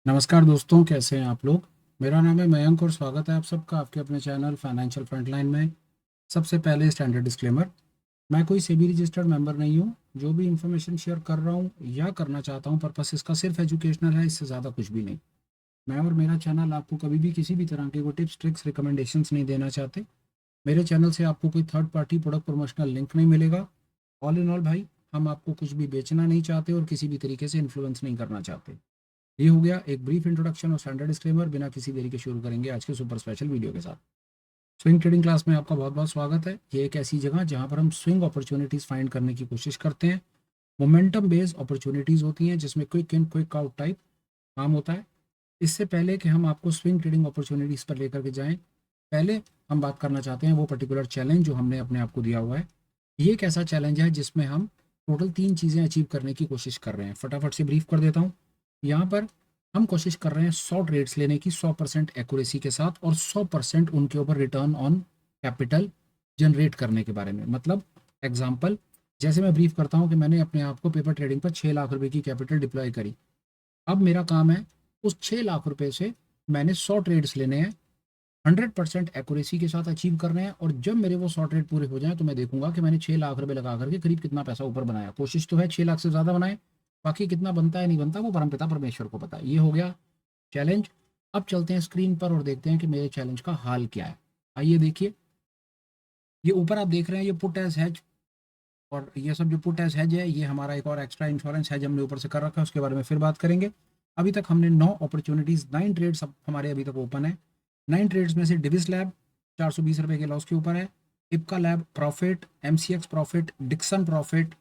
नमस्कार दोस्तों, कैसे हैं आप लोग। मेरा नाम है मयंक और स्वागत है आप सबका आपके अपने चैनल फाइनेंशियल फ्रंटलाइन में। सबसे पहले स्टैंडर्ड डिस्क्लेमर, मैं कोई सेबी रजिस्टर्ड मेंबर नहीं हूं। जो भी इंफॉर्मेशन शेयर कर रहा हूं या करना चाहता हूं पर्पस इसका सिर्फ एजुकेशनल है, इससे ज़्यादा कुछ भी नहीं। मैं और मेरा चैनल आपको कभी भी किसी भी तरह के वो टिप्स ट्रिक्स रिकमेंडेशंस नहीं देना चाहते। मेरे चैनल से आपको कोई third party product promotional link नहीं मिलेगा। ऑल इन ऑल भाई, हम आपको कुछ भी बेचना नहीं चाहते और किसी भी तरीके से इन्फ्लुएंस नहीं करना चाहते। ये हो गया एक ब्रीफ इंट्रोडक्शन और स्टैंडर्ड डिस्क्लेमर। बिना किसी देरी के शुरू करेंगे आज के सुपर स्पेशल वीडियो के साथ। स्विंग ट्रेडिंग क्लास में आपका बहुत बहुत स्वागत है। ये एक ऐसी जगह जहां पर हम स्विंग अपॉर्चुनिटीज फाइंड करने की कोशिश करते हैं। मोमेंटम बेस्ड अपॉर्चुनिटीज होती हैं जिसमें quick in quick out type काम होता है। इससे पहले कि हम आपको स्विंग ट्रेडिंग अपॉर्चुनिटीज पर लेकर के जाएं, पहले हम बात करना चाहते हैं वो पर्टिकुलर चैलेंज जो हमने अपने आप को दिया हुआ है। ये एक ऐसा चैलेंज है जिसमें हम टोटल 3 चीज़ें अचीव करने की कोशिश कर रहे हैं। फटाफट से ब्रीफ कर देता हूँ। यहाँ पर हम कोशिश कर रहे हैं 100 ट्रेड्स लेने की 100% एक्यूरेसी के साथ और 100% उनके ऊपर रिटर्न ऑन कैपिटल जनरेट करने के बारे में। मतलब एग्जांपल, जैसे मैं ब्रीफ करता हूँ कि मैंने अपने आप को पेपर ट्रेडिंग पर 6 लाख रुपए की कैपिटल डिप्लॉय करी। अब मेरा काम है उस 6 लाख रुपए से मैंने 100 ट्रेड्स लेने हैं, 100% एक्यूरेसी के साथ अचीव करने हैं। और जब मेरे वो 100 ट्रेड पूरे हो जाएं तो मैं देखूंगा कि मैंने 6 लाख रुपए लगा करके करीब कितना पैसा ऊपर बनाया। कोशिश तो है 6 लाख से ज़्यादा बनाए, बाकी कितना बनता है नहीं बनता वो परमपिता परमेश्वर को पता है। ये हो गया चैलेंज। अब चलते हैं स्क्रीन पर और देखते हैं कि मेरे चैलेंज का हाल क्या है। आइए देखिए, ये ऊपर आप देख रहे हैं ये पुट एज हैज, और ये सब जो पुट एज हैज है ये हमारा एक और एक्स्ट्रा इंश्योरेंस हैज हमने ऊपर से कर रखा है, उसके बारे में फिर बात करेंगे। अभी तक हमने 9 अपॉर्चुनिटीज 9 ट्रेड्स हमारे अभी तक ओपन है। 9 ट्रेड्स में से डिविस लैब 420 रुपए के लॉस के ऊपर है, Ipca lab profit, MCX profit, Dixon profit,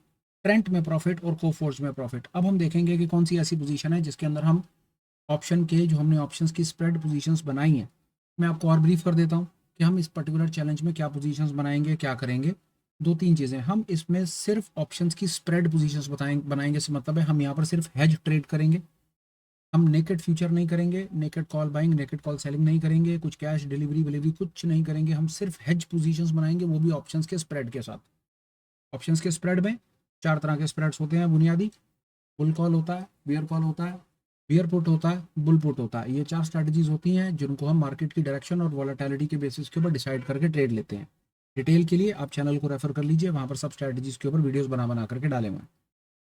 Trent में प्रॉफिट और कोफोर्ज में प्रॉफिट। अब हम देखेंगे कि कौन सी ऐसी पोजीशन है जिसके अंदर हम ऑप्शन के जो हमने ऑप्शंस की स्प्रेड पोजीशंस बनाई हैं। मैं आपको और ब्रीफ कर देता हूँ कि हम इस पर्टिकुलर चैलेंज में क्या पोजीशंस बनाएंगे, क्या करेंगे। 2-3 चीज़ें, हम इसमें सिर्फ ऑप्शंस की स्प्रेड पोजीशंस बनाएंगे से मतलब है हम यहाँ पर सिर्फ हेज ट्रेड करेंगे। हम नेकेड फ्यूचर नहीं करेंगे, naked call buying, naked call selling नहीं करेंगे, कुछ कैश डिलीवरी विलीवरी कुछ नहीं करेंगे। हम सिर्फ हेज पोजीशंस बनाएंगे, वो भी ऑप्शंस के स्प्रेड के साथ। ऑप्शंस के स्प्रेड में 4 तरह के स्प्रेड्स होते हैं बुनियादी। बुल कॉल होता है, बियर कॉल होता है, बियर पुट होता है, बुल पुट होता है। ये 4 स्ट्रैटेजीज होती हैं जिनको हम मार्केट की डायरेक्शन और वॉलेटिलिटी के बेसिस के ऊपर डिसाइड करके ट्रेड लेते हैं। डिटेल के लिए आप चैनल को रेफर कर लीजिए, वहाँ पर सब स्ट्रैटेजीज के ऊपर वीडियोस बना बना करके डाले हुए हैं।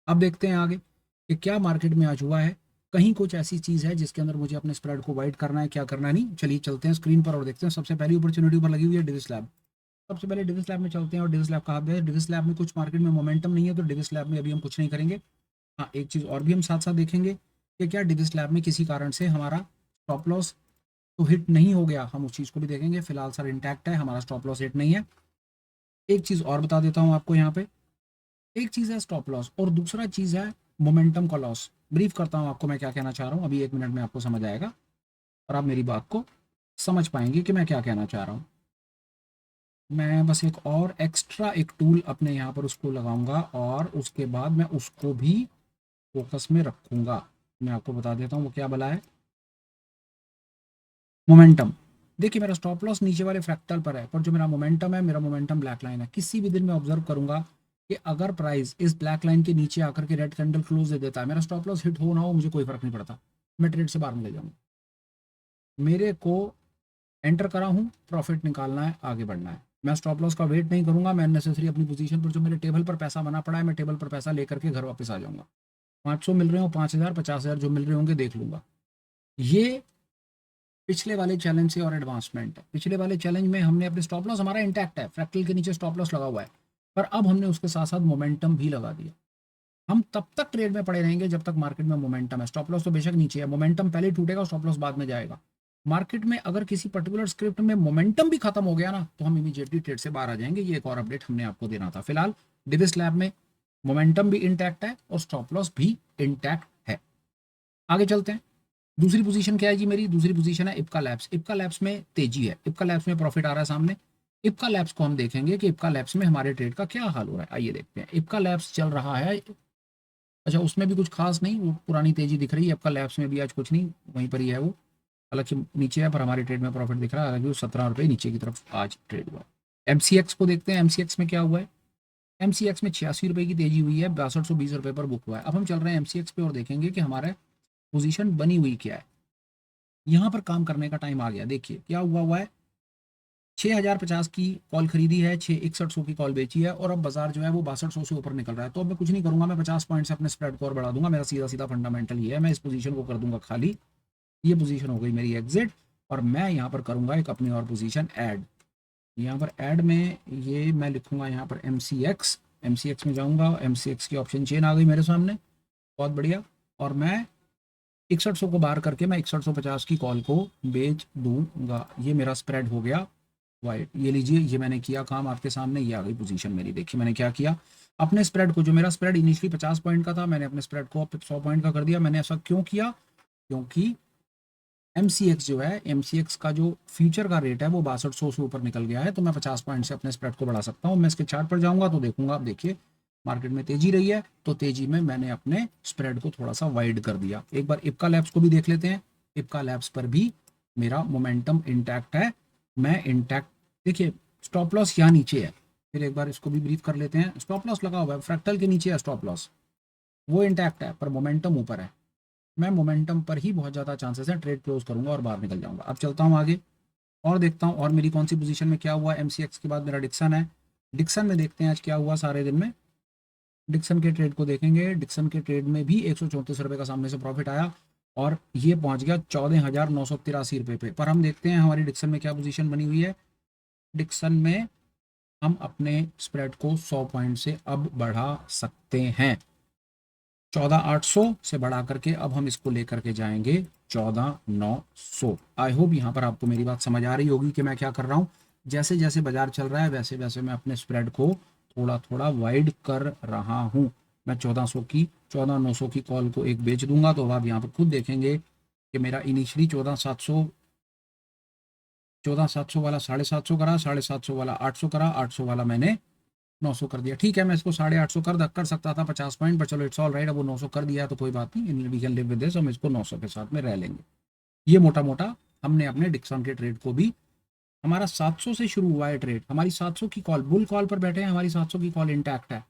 अब देखते हैं आगे कि क्या मार्केट में आज हुआ है। कहीं कुछ ऐसी चीज़ है जिसके अंदर मुझे अपने स्प्रेड को वाइड करना है, क्या करना है नहीं। चलिए चलते हैं स्क्रीन पर और देखते हैं। सबसे पहली अपॉर्चुनिटी ऊपर लगी हुई है डिविस लैब। सबसे पहले डिविस लैब में चलते हैं और डिविस लैब कहा है। डिविस लैब में कुछ मार्केट में मोमेंटम नहीं है तो डिविस लैब में अभी हम कुछ नहीं करेंगे। हाँ, एक चीज़ और भी हम साथ साथ देखेंगे कि क्या डिविस लैब में किसी कारण से हमारा स्टॉप लॉस तो हिट नहीं हो गया, हम उस चीज़ को भी देखेंगे। फिलहाल सर इंटैक्ट है, हमारा स्टॉप लॉस हिट नहीं है। एक चीज़ और बता देता हूँ आपको यहाँ पे, एक चीज़ है स्टॉप लॉस और दूसरा चीज़ है मोमेंटम का लॉस। ब्रीफ करता हूँ आपको मैं क्या कहना चाह रहा हूँ, अभी 1 मिनट में आपको समझ आएगा और आप मेरी बात को समझ पाएंगे कि मैं क्या कहना चाह रहा हूँ। मैं बस एक और एक्स्ट्रा एक टूल अपने यहाँ पर उसको लगाऊंगा और उसके बाद मैं उसको भी फोकस में रखूंगा। मैं आपको बता देता हूँ वो क्या भला है। मोमेंटम। देखिए मेरा स्टॉप लॉस नीचे वाले फ्रैक्टल पर है, पर जो मेरा मोमेंटम है, मेरा मोमेंटम ब्लैक लाइन है। किसी भी दिन मैं ऑब्जर्व करूंगा कि अगर प्राइस इस ब्लैक लाइन के नीचे आकर के रेड कैंडल क्लोज दे देता है, मेरा स्टॉप लॉस हिट हो ना हो मुझे कोई फर्क नहीं पड़ता, मैं ट्रेड से बाहर निकल जाऊंगा। मेरे को एंटर करा हूँ, प्रॉफिट निकालना है, आगे बढ़ना है। मैं स्टॉप लॉस का वेट नहीं करूंगा। मैं नेसेसरी अपनी पोजीशन पर जो मेरे टेबल पर पैसा बना पड़ा है, मैं टेबल पर पैसा लेकर के घर वापस आ जाऊंगा। 500 मिल रहे हो, 5000 50,000 जो मिल रहे होंगे देख लूंगा। ये पिछले वाले चैलेंज से और एडवांसमेंट है। पिछले वाले चैलेंज में हमने अपने स्टॉप लॉस हमारा इंटैक्ट है, फ्रैक्टल के नीचे स्टॉप लॉस लगा हुआ है, पर अब हमने उसके साथ साथ मोमेंटम भी लगा दिया। हम तब तक ट्रेड में पड़े रहेंगे जब तक मार्केट में मोमेंटम है। स्टॉप लॉस तो बेशक नीचे है, मोमेंटम पहले टूटेगा, स्टॉप लॉस बाद में जाएगा। मार्केट में अगर किसी पर्टिकुलर स्क्रिप्ट में मोमेंटम भी खत्म हो गया ना तो हम इमीडिएटली ट्रेड से बाहर आ जाएंगे। ये एक और अपडेट हमने आपको देना था। फिलहाल डिविस लैब में मोमेंटम भी इंटैक्ट है और स्टॉप लॉस भी इंटैक्ट है। आगे चलते हैं। दूसरी पोजीशन क्या है जी मेरी? दूसरी पोजीशन है इप्का लैब्स। इप्का लैब्स में तेजी है, इप्का लैब्स में प्रॉफिट आ रहा है सामने। इप्का लैब्स को हम देखेंगे कि इप्का लैब्स में हमारे ट्रेड का क्या हाल हो रहा है। आइए देखते हैं। इप्का लैब्स चल रहा है, अच्छा उसमें भी कुछ खास नहीं, वो पुरानी तेजी दिख रही है। इप्का लैब्स में भी आज कुछ नहीं, वहीं पर ही है वो। हालांकि नीचे है पर हमारे ट्रेड में प्रॉफिट दिख रहा है। हालांकि वो 17 रुपये नीचे की तरफ आज ट्रेड हुआ है। एमसीएक्स को देखते हैं, एमसीएक्स में क्या हुआ है। एमसीएक्स में 86 रुपये की तेजी हुई है, 6220 रुपये पर बुक हुआ है। अब हम चल रहे हैं एमसीएक्स पे और देखेंगे कि हमारा पोजीशन बनी हुई क्या है। यहाँ पर काम करने का टाइम आ गया। देखिए क्या हुआ है, 6050 की कॉल खरीदी है, 6100 की कॉल बेची है, और अब बाजार जो है वो 6200 से ऊपर निकल रहा है। तो अब मैं कुछ नहीं करूंगा, मैं 50 पॉइंट से अपने स्प्रेड को और बढ़ा दूंगा। मेरा सीधा सीधा फंडामेंटल ये है, मैं इस पोजीशन को कर दूंगा खाली। ये पोजीशन हो गई मेरी एग्जिट, और मैं यहाँ पर करूंगा एक अपनी और पोजीशन ऐड। यहाँ पर ऐड में ये मैं लिखूंगा यहाँ पर MCX। MCX में जाऊंगा, MCX की ऑप्शन चेन आ गई मेरे सामने, बहुत बढ़िया। और मैं 6100 को बाहर करके मैं 6150 की कॉल को बेच दूंगा। ये मेरा स्प्रेड हो गया वाइट। ये लीजिए, ये मैंने किया काम आपके सामने, ये आ गई पोजीशन मेरी। देखिए मैंने क्या किया, अपने स्प्रेड को, जो मेरा स्प्रेड इनिशियली 50 पॉइंट का था, मैंने अपने स्प्रेड को 100 पॉइंट का कर दिया। मैंने ऐसा क्यों किया, क्योंकि MCX जो है, MCX का जो फ्यूचर का रेट है वो 6200 से ऊपर निकल गया है, तो मैं 50 पॉइंट से अपने स्प्रेड को बढ़ा सकता हूँ। मैं इसके चार्ट पर जाऊंगा तो देखूंगा, आप देखिए मार्केट में तेजी रही है, तो तेजी में मैंने अपने स्प्रेड को थोड़ा सा वाइड कर दिया। एक बार इप्का लैब्स को भी देख लेते हैं। इप्का लैब्स पर भी मेरा मोमेंटम इंटैक्ट है, मैं इंटैक्ट, देखिए स्टॉप लॉस यहाँ नीचे है, फिर एक बार इसको भी ब्रीफ कर लेते हैं। स्टॉप लॉस लगा हुआ है, फ्रैक्टल के नीचे है स्टॉप लॉस, वो इंटैक्ट है, पर मोमेंटम ऊपर है। मैं मोमेंटम पर ही बहुत ज़्यादा चांसेस है ट्रेड क्लोज करूंगा और बाहर निकल जाऊंगा। अब चलता हूँ आगे और देखता हूँ और मेरी कौन सी पोजीशन में क्या हुआ। MCX के बाद मेरा डिक्सन है। डिक्सन में देखते हैं आज क्या हुआ सारे दिन में। डिक्सन के ट्रेड को देखेंगे, डिक्सन के ट्रेड में भी 134 रुपये का सामने से प्रॉफिट आया, और ये पहुंच गया 14,983 रुपये पे। पर हम देखते हैं हमारी डिक्सन में क्या पोजीशन बनी हुई है। डिक्सन में हम अपने स्प्रेड को 100 पॉइंट से अब बढ़ा सकते हैं। 14,800 से बढ़ा करके अब हम इसको लेकर के जाएंगे 14,900। आई होप यहाँ पर आपको मेरी बात समझ आ रही होगी कि मैं क्या कर रहा हूँ। जैसे जैसे बाजार चल रहा है वैसे वैसे मैं अपने स्प्रेड को थोड़ा थोड़ा वाइड कर रहा हूँ। मैं 14,900 की कॉल को एक बेच दूंगा, तो अब आप यहाँ पर खुद देखेंगे कि मेरा इनिशियली 14,700 वाला 750 करा, 750 वाला 800 करा, 800 वाला मैंने 900 कर दिया। ठीक है, मैं इसको 850 कर सकता था 50 पॉइंट पर, चलो इट्स ऑल राइट। अब वो 900 कर दिया तो कोई बात नहीं, we can live with this, हम इसको 900 के साथ में रह लेंगे। ये मोटा मोटा हमने अपने डिक्सन के ट्रेड को भी, हमारा 700 से शुरू हुआ है ट्रेड, हमारी 700 की कॉल बुल कॉल पर बैठे हैं, हमारी 700 की कॉल इंटैक्ट है।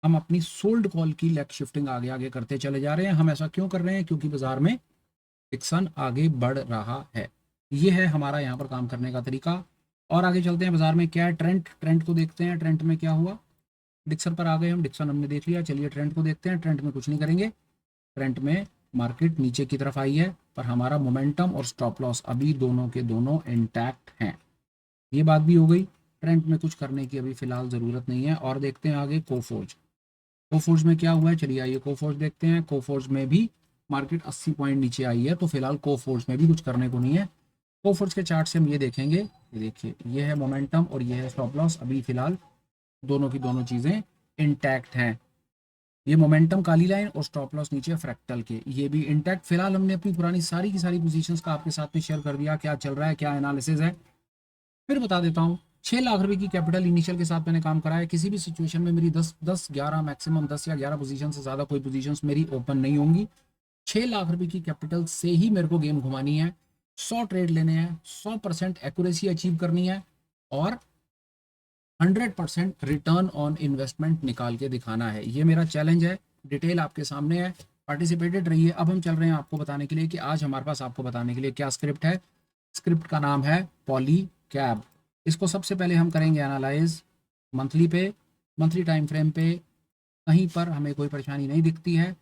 हम अपनी सोल्ड कॉल की लेग शिफ्टिंग आगे आगे करते चले जा रहे हैं। हम ऐसा क्यों कर रहे हैं, क्योंकि बाजार में डिक्सन आगे बढ़ रहा है। ये है हमारा यहाँ पर काम करने का तरीका। और आगे चलते हैं, बाजार में क्या है, ट्रेंड, ट्रेंड को देखते हैं। ट्रेंड में क्या हुआ, डिक्सन पर आ गए हम, डिक्सन हमने देख लिया। चलिए ट्रेंड को देखते हैं। ट्रेंड में कुछ नहीं करेंगे, ट्रेंड में मार्केट नीचे की तरफ आई है, पर हमारा मोमेंटम और स्टॉप लॉस अभी दोनों के दोनों इंटैक्ट हैं। ये बात भी हो गई, ट्रेंड में कुछ करने की अभी फिलहाल ज़रूरत नहीं है। और देखते हैं आगे कोफोर्ज। कोफोर्ज में क्या हुआ है, चलिए आइए कोफोर्ज देखते हैं। कोफोर्ज में भी मार्केट 80 पॉइंट नीचे आई है, तो फिलहाल कोफोर्ज में भी कुछ करने को नहीं है। कोफोर्ज के चार्ट से हम ये देखेंगे, ये देखिए, ये है मोमेंटम और ये है स्टॉप लॉस। अभी फिलहाल दोनों की दोनों चीज़ें इंटैक्ट हैं। ये मोमेंटम काली लाइन और स्टॉप लॉस नीचे फ्रैक्टल के, ये भी इंटैक्ट। फिलहाल हमने अपनी पुरानी सारी की सारी पोजीशंस का आपके साथ में शेयर कर दिया, क्या चल रहा है, क्या एनालिसिस है। फिर बता देता हूँ, 6 लाख रुपए की कैपिटल इनिशियल के साथ मैंने काम करा है। किसी भी सिचुएशन में मेरी 10 11 मैक्सिमम 10 या 11 पोजीशन से ज़्यादा कोई पोजीशंस मेरी ओपन नहीं होंगी। 6 लाख रुपए की कैपिटल से ही मेरे को गेम घुमानी है, 100 ट्रेड लेने हैं, 100% एक्यूरेसी अचीव करनी है, और 100% रिटर्न ऑन इन्वेस्टमेंट निकाल के दिखाना है। ये मेरा चैलेंज है, डिटेल आपके सामने है, पार्टिसिपेटेड रहिए। अब हम चल रहे हैं आपको बताने के लिए कि आज हमारे पास आपको बताने के लिए क्या स्क्रिप्ट है। स्क्रिप्ट का नाम है पॉली कैब। इसको सबसे पहले हम करेंगे एनालाइज मंथली पे, मंथली टाइम फ्रेम पे कहीं पर हमें कोई परेशानी नहीं दिखती है।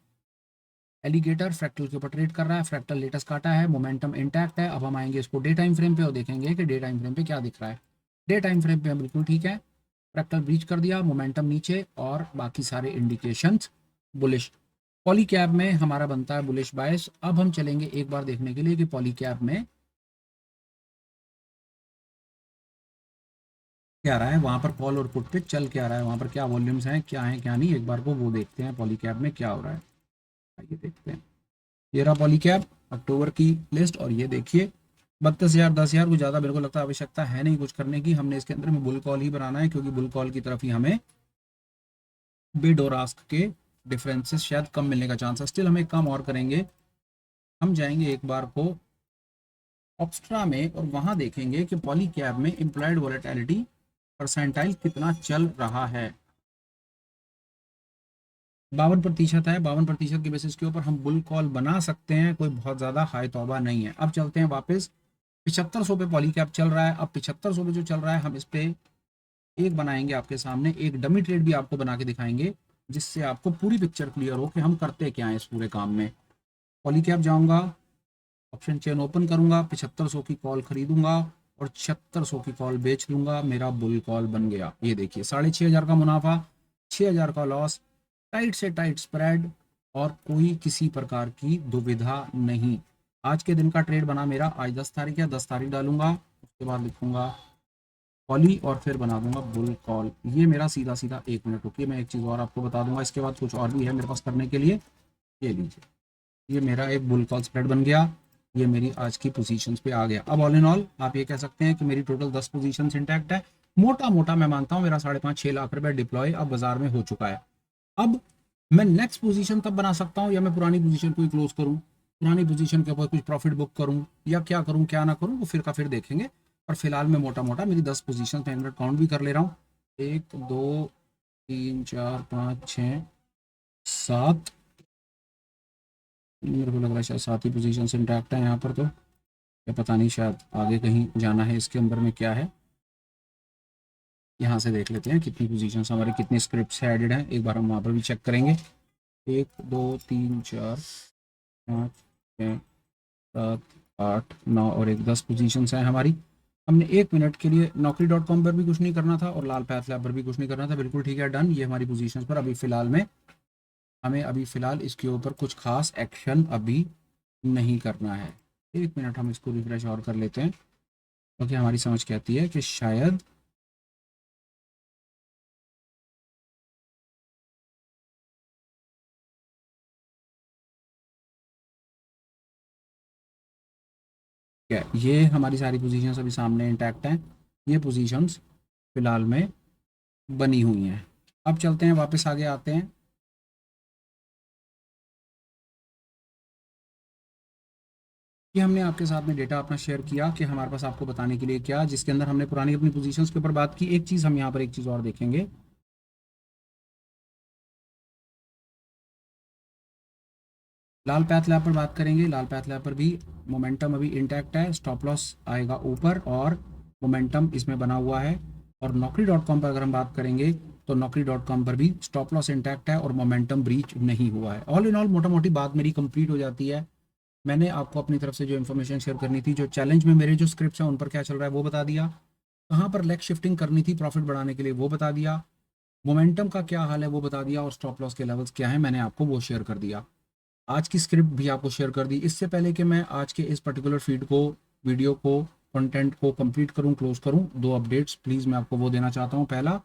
एलिगेटर फ्रैक्टल के ऊपर ट्रेड कर रहा है, फ्रैक्टल लेटेस्ट काटा है, मोमेंटम इंटैक्ट है। अब हम आएंगे इसको डे टाइम फ्रेम पे और देखेंगे कि डे टाइम फ्रेम पे क्या दिख रहा है। डे टाइम फ्रेम पे हम बिल्कुल ठीक है, फ्रैक्टल ब्रीच कर दिया, मोमेंटम नीचे, और बाकी सारे इंडिकेशंस बुलिश। पॉली कैब में हमारा बनता है बुलिश बायस। अब हम चलेंगे एक बार देखने के लिए कि पॉली कैब में क्या रहा है, वहां पर कॉल और पुट पे चल क्या रहा है, वहां पर क्या वॉल्यूम्स हैं, क्या है क्या नहीं, एक बार को वो देखते हैं पॉली कैब में क्या हो रहा है। आइए देखते हैं। ये रहा पॉली कैब अक्टूबर की लिस्ट, और ये देखिए 32,000 10,000 को ज़्यादा मेरे को लगता है आवश्यकता है नहीं कुछ करने की। हमने इसके अंदर में बुल कॉल ही बनाना है, क्योंकि बुल कॉल की तरफ ही हमें बिड और आस्क के डिफरेंसेस शायद कम मिलने का चांस है। स्टिल हम एक काम और करेंगे, हम जाएंगे एक बार को ऑप्स्ट्रा में और वहां देखेंगे कि पॉली कैब में इम्प्लॉयड वॉलेटिलिटी परसेंटाइल कितना चल रहा है। 52% है, 52% के बेसिस के ऊपर हम बुल कॉल बना सकते हैं, कोई बहुत ज़्यादा हाई तौबा नहीं है। अब चलते हैं वापस, 7500 पे पॉली कैप चल रहा है। अब 7500 पे जो चल रहा है, हम इस पे एक बनाएंगे आपके सामने, एक डमी ट्रेड भी आपको बना के दिखाएंगे, जिससे आपको पूरी पिक्चर क्लियर हो कि हम करते क्या है इस पूरे काम में। पॉली कैप जाऊंगा, ऑप्शन चेन ओपन करूंगा, 7500 की कॉल खरीदूंगा और 7600 की कॉल बेच दूंगा, मेरा बुल कॉल बन गया। ये देखिए 6500 का मुनाफा, 6000 का लॉस, टाइट से टाइट स्प्रेड और कोई किसी प्रकार की दुविधा नहीं। आज के दिन का ट्रेड बना मेरा, आज 10 तारीख है, 10 तारीख डालूंगा, उसके बाद लिखूंगा कॉली और फिर बना दूंगा बुल कॉल। ये मेरा सीधा सीधा 1 मिनट। रुकिए, मैं एक चीज़ और आपको बता दूंगा, इसके बाद कुछ और भी है मेरे पास करने के लिए। ये लीजिए, ये मेरा एक बुल कॉल स्प्रेड बन गया, ये मेरी आज की पोजीशंस पे आ गया। अब ऑल इन ऑल आप ये कह सकते हैं कि मेरी टोटल 10 पोजीशंस इंटैक्ट है। मोटा मोटा मैं मानता हूँ मेरा 5.5-6 लाख रुपए डिप्लॉय अब बाजार में हो चुका है। अब मैं नेक्स्ट पोजीशन तब बना सकता हूँ, या मैं पुरानी पोजीशन को ही क्लोज करूँ, पुरानी पोजीशन के ऊपर कुछ प्रॉफिट बुक करूँ, या क्या करूँ क्या ना करूँ, वो फिर का फिर देखेंगे। और फिलहाल मैं मोटा मोटा मेरी 10 पोजीशन मैं काउंट भी कर ले रहा हूँ। 1 2 3 4 5 6 7, मेरे को लग रहा है शायद 7 ही पोजीशन इंटैक्ट है यहाँ पर, तो या पता नहीं, शायद आगे कहीं जाना है इसके अंदर में क्या है। यहाँ से देख लेते हैं कितनी पोजीशंस हमारी, कितनी स्क्रिप्ट्स एडेड हैं, एक बार हम वहाँ पर भी चेक करेंगे। 1 2 3 4 5 6 7 8 9 और एक 10 पोजीशंस हैं हमारी। हमने 1 मिनट के लिए Naukri.com पर भी कुछ नहीं करना था और लाल पैथ लैब पर भी कुछ नहीं करना था। बिल्कुल ठीक है, डन। ये हमारी पोजीशंस पर अभी फ़िलहाल में हमें अभी फ़िलहाल इसके ऊपर कुछ खास एक्शन अभी नहीं करना है। 1 मिनट हम इसको रिफ्रेश और कर लेते हैं, क्योंकि हमारी समझ कहती है कि शायद क्या, ये हमारी सारी पोजीशंस अभी सामने इंटैक्ट हैं, ये पोजीशंस फिलहाल में बनी हुई हैं। अब चलते हैं वापस आगे आते हैं। ये हमने आपके साथ में डेटा अपना शेयर किया कि हमारे पास आपको बताने के लिए क्या, जिसके अंदर हमने पुरानी अपनी पोजीशंस के ऊपर बात की। एक चीज़ हम यहाँ पर एक चीज़ और देखेंगे, लाल पैथ लैब पर बात करेंगे। लाल पैथ लैब पर भी मोमेंटम अभी इंटैक्ट है, स्टॉप लॉस आएगा ऊपर और मोमेंटम इसमें बना हुआ है। और Naukri.com पर अगर हम बात करेंगे तो Naukri.com पर भी स्टॉप लॉस इंटैक्ट है और मोमेंटम ब्रीच नहीं हुआ है। ऑल इन ऑल मोटा मोटी बात मेरी कंप्लीट हो जाती है। मैंने आपको अपनी तरफ से जो इन्फॉर्मेशन शेयर करनी थी, जो चैलेंज में मेरे जो स्क्रिप्ट्स हैं उन पर क्या चल रहा है वो बता दिया, कहाँ पर लेग शिफ्टिंग करनी थी प्रॉफिट बढ़ाने के लिए वो बता दिया, मोमेंटम का क्या हाल है वो बता दिया, और स्टॉप लॉस के लेवल्स क्या है मैंने आपको वो शेयर कर दिया। आज की स्क्रिप्ट भी आपको शेयर कर दी। इससे पहले कि मैं आज के इस पर्टिकुलर फीड को, वीडियो को, कंटेंट को कंप्लीट करूं, क्लोज करूं, 2 अपडेट्स प्लीज़ मैं आपको वो देना चाहता हूं। पहला,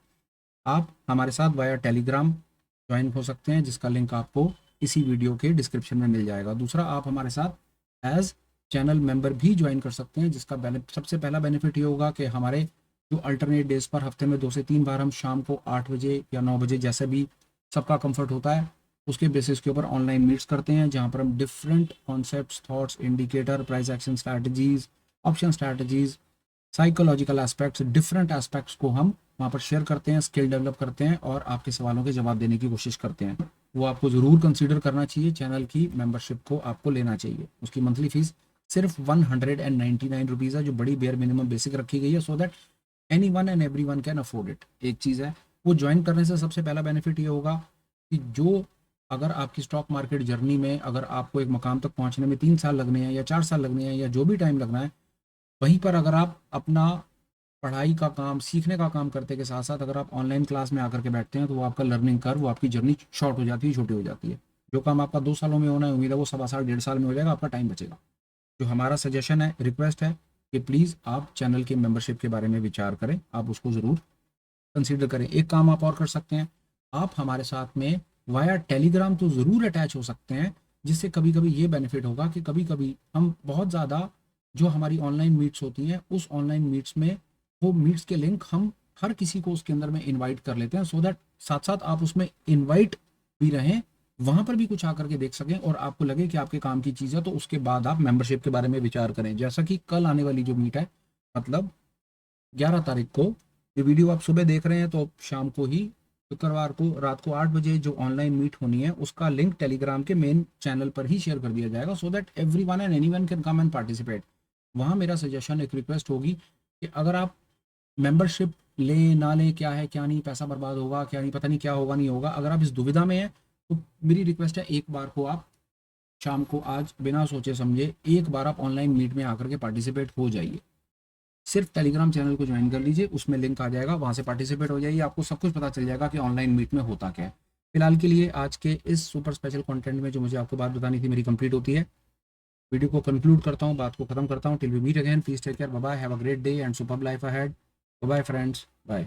आप हमारे साथ वाया टेलीग्राम ज्वाइन हो सकते हैं, जिसका लिंक आपको इसी वीडियो के डिस्क्रिप्शन में मिल जाएगा। दूसरा, आप हमारे साथ एज चैनल मेंबर भी ज्वाइन कर सकते हैं, जिसका सबसे पहला बेनिफिट ये होगा कि हमारे जो अल्टरनेट डेज पर हफ्ते में 2 से 3 बार हम शाम को 8 बजे या 9 बजे, जैसे भी सबका कंफर्ट होता है, उसके बेसिस के ऊपर ऑनलाइन मीट्स करते हैं, जहाँ पर हम different concepts, thoughts, indicator, price action strategies, option strategies, psychological aspects, different aspects को हम वहाँ पर शेयर करते हैं, स्किल डेवलप करते हैं और आपके सवालों के जवाब देने की कोशिश करते हैं। वो आपको ज़रूर कंसीडर करना चाहिए, चैनल की मेंबरशिप को आपको लेना चाहिए। उसकी मंथली फीस सिर्फ 199 रुपीज़ है, जो बड़ी बेयर मिनिमम बेसिक रखी गई है, so that any one and every one can afford it. एक चीज़ है, वो ज्वाइन करने से सबसे पहला बेनिफिट ये होगा कि जो, अगर आपकी स्टॉक मार्केट जर्नी में अगर आपको एक मकाम तक पहुंचने में 3 साल लगने हैं या 4 साल लगने हैं या जो भी टाइम लगना है, वहीं पर अगर आप अपना पढ़ाई का काम, सीखने का काम करते के साथ साथ अगर आप ऑनलाइन क्लास में आकर के बैठते हैं, तो वो आपका लर्निंग कर्व, वो आपकी जर्नी शॉर्ट हो जाती है, छोटी हो जाती है। जो काम आपका 2 सालों में होना है, उम्मीद है वो 1.25 साल 1.5 साल में हो जाएगा, आपका टाइम बचेगा। जो हमारा सजेशन है, रिक्वेस्ट है कि प्लीज़ आप चैनल की मेंबरशिप के बारे में विचार करें, आप उसको ज़रूर कंसीडर करें। एक काम आप और कर सकते हैं, आप हमारे साथ में वाया टेलीग्राम तो ज़रूर अटैच हो सकते हैं, जिससे कभी कभी ये बेनिफिट होगा कि कभी कभी हम बहुत ज़्यादा, जो हमारी ऑनलाइन मीट्स होती हैं, उस ऑनलाइन मीट्स में वो मीट्स के लिंक हम हर किसी को उसके अंदर में इनवाइट कर लेते हैं, सो दैट साथ साथ आप उसमें इनवाइट भी रहें, वहाँ पर भी कुछ आकर के देख सकें और आपको लगे कि आपके काम की चीज़ है, तो उसके बाद आप मेंबरशिप के बारे में विचार करें। जैसा कि कल आने वाली जो मीट है, मतलब 11 तारीख को, ये वीडियो आप सुबह देख रहे हैं तो शाम को ही शुक्रवार को रात को 8 बजे जो ऑनलाइन मीट होनी है उसका लिंक टेलीग्राम के मेन चैनल पर ही शेयर कर दिया जाएगा, so that everyone and anyone can come and participate. वहाँ मेरा सजेशन एक रिक्वेस्ट होगी कि अगर आप मेंबरशिप लें ना लें, क्या है क्या नहीं, पैसा बर्बाद होगा क्या नहीं, पता नहीं क्या होगा नहीं होगा, अगर आप इस दुविधा में हैं तो मेरी रिक्वेस्ट है एक बार को आप शाम को आज बिना सोचे समझे एक बार आप ऑनलाइन मीट में आकर के पार्टिसिपेट हो जाइए। सिर्फ टेलीग्राम चैनल को ज्वाइन कर लीजिए, उसमें लिंक आ जाएगा, वहाँ से पार्टिसिपेट हो जाइए, आपको सब कुछ पता चल जाएगा कि ऑनलाइन मीट में होता क्या है। फिलहाल के लिए आज के इस सुपर स्पेशल कंटेंट में जो मुझे आपको बात बतानी थी मेरी कंप्लीट होती है। वीडियो को कंक्लूड करता हूँ, बात को खत्म करता हूँ। Till we meet again, please take care, bye bye, have a great day and superb life ahead. Bye friends, bye.